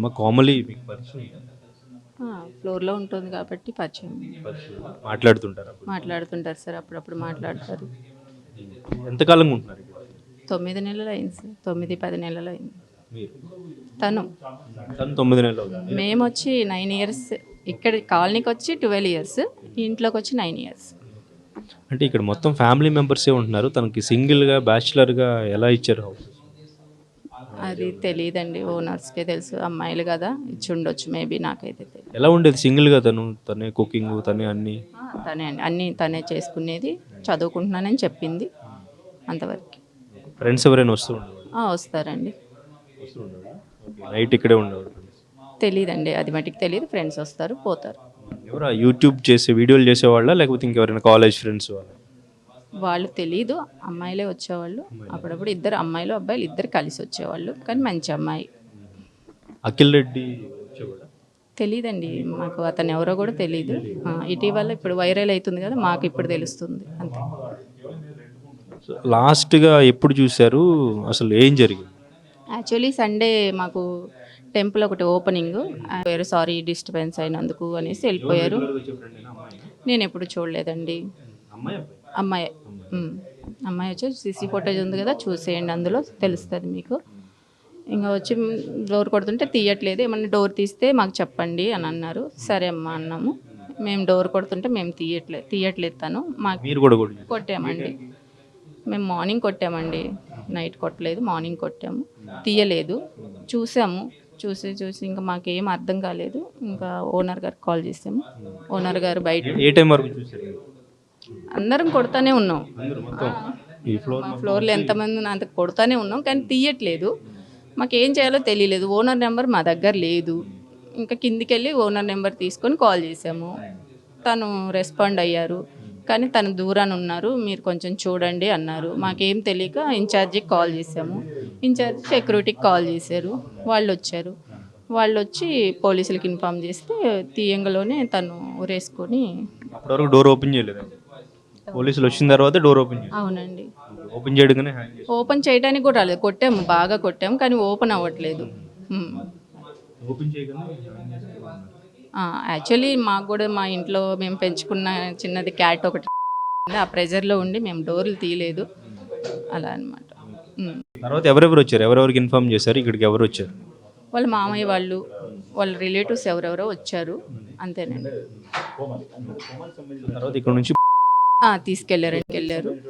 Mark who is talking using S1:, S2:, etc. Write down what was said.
S1: మా కోమలి మీకు పరిచయం ఉందా?
S2: ఫ్లోర్లో ఉంటుంది కాబట్టి పరిచయం.
S1: మాట్లాడుతుంటారా?
S2: మాట్లాడుతుంటారు సార్, అప్పుడప్పుడు మాట్లాడతారు.
S1: ఎంతకాలంగా ఉంటున్నారు ఇక్కడ?
S2: 9 నెలలు అయింది సార్, 9-10 నెలలు అయింది.
S1: మీరు
S2: తను
S1: తను 9 నెలలు అవుతుంది.
S2: మేము వచ్చి 9 ఇయర్స్, ఇక్కడ కాలనీకి వచ్చి 12 ఇయర్స్, ఇంట్లోకి వచ్చి 9 ఇయర్స్.
S1: అంటే ఇక్కడ మొత్తం ఫ్యామిలీ మెంబర్సే ఉంటున్నారు. తనకి సింగిల్గా బ్యాచులర్గా ఎలా ఇచ్చారు హౌస్?
S2: అది తెలియదండి, ఓనర్స్కే తెలుసు. అమ్మాయిలు కదా, ఇచ్చి ఉండొచ్చు మేబీ, నాకైతే తెలియదు.
S1: ఎలా ఉండేది సింగిల్గా? తనే కుకింగ్, తనే అన్నీ?
S2: తనే అండి, అన్నీ తనే చేసుకునేది. చదువుకుంటున్నానని చెప్పింది, అంతవరకు.
S1: ఫ్రెండ్స్ ఎవరైనా వస్తూ ఉండేవాళ్ళు?
S2: వస్తారండి.
S1: నైట్ ఇక్కడే ఉండేవాళ్ళు?
S2: తెలియదండి, అది మటుకు తెలియదు. ఫ్రెండ్స్ వస్తారు, పోతారు.
S1: ఎవరా యూట్యూబ్ చేసే వీడియోలు చేసేవాళ్ళ, లేకపోతే ఇంకెవరైనా కాలేజ్ ఫ్రెండ్స్ వాళ్ళ?
S2: వాళ్ళు తెలీదు, అమ్మాయిలే వచ్చేవాళ్ళు. అప్పుడప్పుడు ఇద్దరు అమ్మాయిలు అబ్బాయిలు ఇద్దరు కలిసి వచ్చేవాళ్ళు, కానీ మంచి అమ్మాయి.
S1: అఖిల్ రెడ్డి వచ్చేవాడా?
S2: తెలీదండి మాకు, అతను ఎవరో కూడా తెలీదు. ఇటీవల ఇప్పుడు వైరల్ అవుతుంది కదా, మాకు ఇప్పుడు తెలుస్తుంది అంతే.
S1: లాస్ట్గా ఎప్పుడు చూశారు? అసలు ఏం జరిగింది?
S2: యాక్చువల్లీ సండే మాకు టెంపుల్ ఒకటి ఓపెనింగ్, సారీ డిస్టర్బెన్స్ అయినందుకు అనేసి వెళ్ళిపోయారు. నేను ఎప్పుడు చూడలేదండి. అమ్మాయి అమ్మాయి వచ్చి సీసీ ఫోటేజ్ ఉంది కదా, చూసేయండి, అందులో తెలుస్తుంది మీకు. ఇంకా వచ్చి డోర్ కొడుతుంటే తీయట్లేదు, ఏమన్నా డోర్ తీస్తే మాకు చెప్పండి అని అన్నారు. సరే అమ్మా అన్నాము. మేము డోర్ కొడుతుంటే మేము తీయట్లేదు తను. మాకు
S1: మీరు కూడా
S2: కొట్టామండి, మేము మార్నింగ్ కొట్టామండి, నైట్ కొట్టలేదు, మార్నింగ్ కొట్టాము. తీయలేదు. చూసి ఇంకా మాకేం అర్థం కాలేదు. ఇంకా ఓనర్ గారికి కాల్ చేసాము. ఓనర్ గారు బయట.
S1: ఏ టైం వరకు చూసారు?
S2: అందరం కొడతానే ఉన్నాం,
S1: ఈ ఫ్లోర్
S2: మా ఫ్లోర్లో ఎంతమంది అంత కొడతానే ఉన్నాం, కానీ తీయట్లేదు. మాకేం చేయాలో తెలియలేదు. ఓనర్ నెంబర్ మా దగ్గర లేదు. ఇంకా కిందికి వెళ్ళి ఓనర్ నెంబర్ తీసుకొని కాల్ చేసాము. తను రెస్పాండ్ అయ్యారు, కానీ తను దూరాన్ని ఉన్నారు, మీరు కొంచెం చూడండి అన్నారు. మాకేం తెలియక ఇన్ఛార్జికి కాల్ చేసాము. ఇన్ఛార్జ్ సెక్యూరిటీకి కాల్ చేశారు. వాళ్ళు వచ్చి పోలీసులకి ఇన్ఫామ్ చేస్తే తీయంగలోనే తను ఊరేసుకొని.
S1: అప్పటివరకు డోర్ ఓపెన్ చేయలేదు? పోలీసులు వచ్చిన తర్వాత డోర్ ఓపెన్ చేయాలి?
S2: అవునండి.
S1: ఓపెన్ చేయడంగానే
S2: ఓపెన్ చేయడానికి కూడా రాలేదు. కొట్టాము, బాగా కొట్టాము, కానీ ఓపెన్ అవ్వట్లేదు.
S1: ఓపెన్ చేయగానే
S2: యాక్చువల్లీ మాకు కూడా మా ఇంట్లో మేము పెంచుకున్న చిన్నది క్యాట్ ఒకటి, ఆ ప్రెజర్లో ఉండి మేము డోర్లు తీయలేదు, అలా అనమాట.
S1: తర్వాత ఎవరెవరు వచ్చారు? ఎవరెవరికి ఇన్ఫార్మ్ చేశారు? ఇక్కడికి ఎవరు వచ్చారు?
S2: వాళ్ళ మామయ్య వాళ్ళు, వాళ్ళ రిలేటివ్స్ ఎవరెవరో వచ్చారు, అంతేనండి.
S1: తర్వాత ఇక్కడ నుంచి
S2: తీసుకెళ్ళారు.